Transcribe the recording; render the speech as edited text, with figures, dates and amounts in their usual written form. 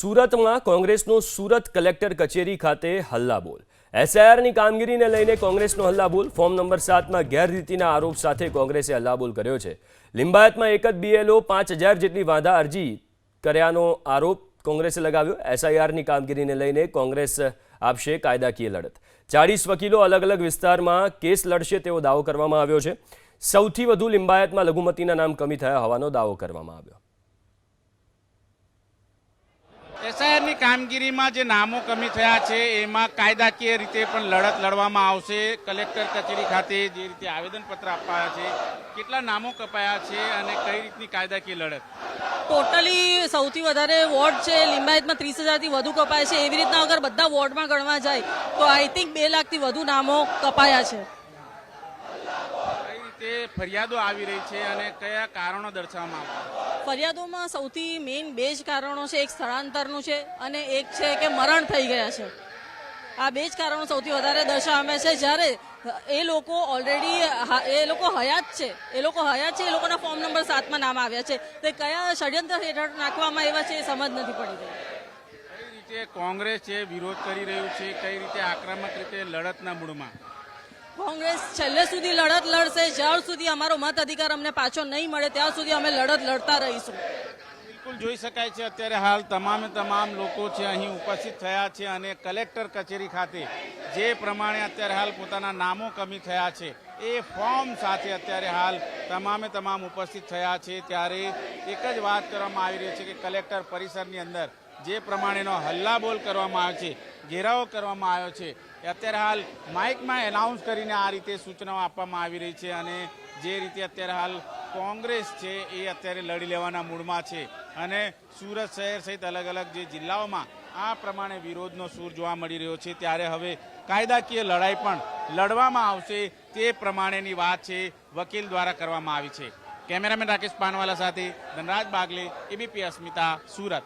સુરતમાં કોંગ્રેસનો સુરત કલેક્ટર કચેરી ખાતે હલ્લાબોલ. એસઆઈઆરની કામગીરીને લઈને કોંગ્રેસનો હલ્લાબોલ. ફોર્મ નંબર 7માં ગેરરીતિના આરોપ સાથે કોંગ્રેસે હલ્લાબોલ કર્યો છે. લિંબાયતમાં એક જ બીએલઓ 5000 જેટલી વાંધા અરજી કર્યાનો આરોપ કોંગ્રેસે લગાવ્યો. એસઆઈઆરની કામગીરીને લઈને કોંગ્રેસ આપશે કાયદાકીય લડત. 40 વકીલો અલગ અલગ વિસ્તારમાં કેસ લડશે તેવો દાવો કરવામાં આવ્યો છે. સૌથી વધુ લિંબાયતમાં લઘુમતીના નામ કમી થયા હોવાનો દાવો કરવામાં આવ્યો. એસઆઈઆરની કામગીરીમાં જે નામો કમી થયા છે એમાં કાયદાકીય રીતે પણ લડત લડવામાં આવશે. કલેક્ટર કચેરી ખાતે જે રીતે આવેદનપત્ર અપાયા છે, કેટલા નામો કપાયા છે અને કઈ રીતની કાયદાકીય લડત? ટોટલી સૌથી વધારે વોર્ડ છે લિંબાયતમાં 30,000થી વધુ કપાય છે. એવી રીતના અગર બધા વોર્ડમાં ગણવા જાય તો આઈ થિંક 2 લાખથી વધુ નામો કપાયા છે. કઈ રીતે ફરિયાદો આવી રહી છે અને કયા કારણો દર્શાવવામાં આવ્યા? ફરિયાદોમાં સૌથી મેઇન 2 જ કારણો છે. એક સ્થળાંતરનું છે અને એક છે કે મરણ થઈ ગયા છે. આ 2 જ કારણો સૌથી વધારે દર્શાવે છે. જ્યારે એ લોકો ઓલરેડી એ લોકો હયાત છે એ લોકોના ફોર્મ નંબર 7માં નામ આવ્યા છે. તે કયા ષડયંત્ર હેઠળ નાખવામાં આવ્યા છે એ સમજ નથી પડી રહી. કઈ રીતે કોંગ્રેસ છે વિરોધ કરી રહ્યું છે, કઈ રીતે આક્રમક રીતે લડતના મૂડમાં? કોંગ્રેસ છેલ્લે સુધી લડત લડશે. જ્યાં સુધી અમારો મત અધિકાર અમને પાછો નહીં મળે ત્યાં સુધી અમે લડત લડતા રહીશું. બિલકુલ જોઈ શકાય છે અત્યારે હાલ તમામ લોકો છે અહીં ઉપસ્થિત થયા છે અને કલેક્ટર કચેરી ખાતે જે પ્રમાણે અત્યારે હાલ પોતાના નામો કમી થયા છે એ ફોર્મ સાથે અત્યારે હાલ તમામ ઉપસ્થિત થયા છે. ત્યારે એક જ વાત કરવામાં આવી રહી છે કે કલેક્ટર પરિસરની અંદર જે પ્રમાણેનો હલ્લાબોલ કરવામાં આવ્યો છે, ઘેરાવો કરવામાં આવ્યો છે, અત્યારે હાલ માઇકમાં એનાઉન્સ કરીને આ રીતે સૂચનાઓ આપવામાં આવી રહી છે અને જે રીતે અત્યારે હાલ કોંગ્રેસ છે એ અત્યારે લડી લેવાના મૂડમાં છે અને સુરત શહેર સહિત અલગ અલગ જે જિલ્લાઓમાં આ પ્રમાણે વિરોધનો સૂર જોવા મળી રહ્યો છે. ત્યારે હવે કાયદાકીય લડાઈ પણ લડવામાં આવશે તે પ્રમાણેની વાત છે વકીલ દ્વારા કરવામાં આવી છે. કેમેરામેન રાકેશ પાનવાલા સાથે ધનરાજ બાગલે, એબીપી અસ્મિતા, સુરત.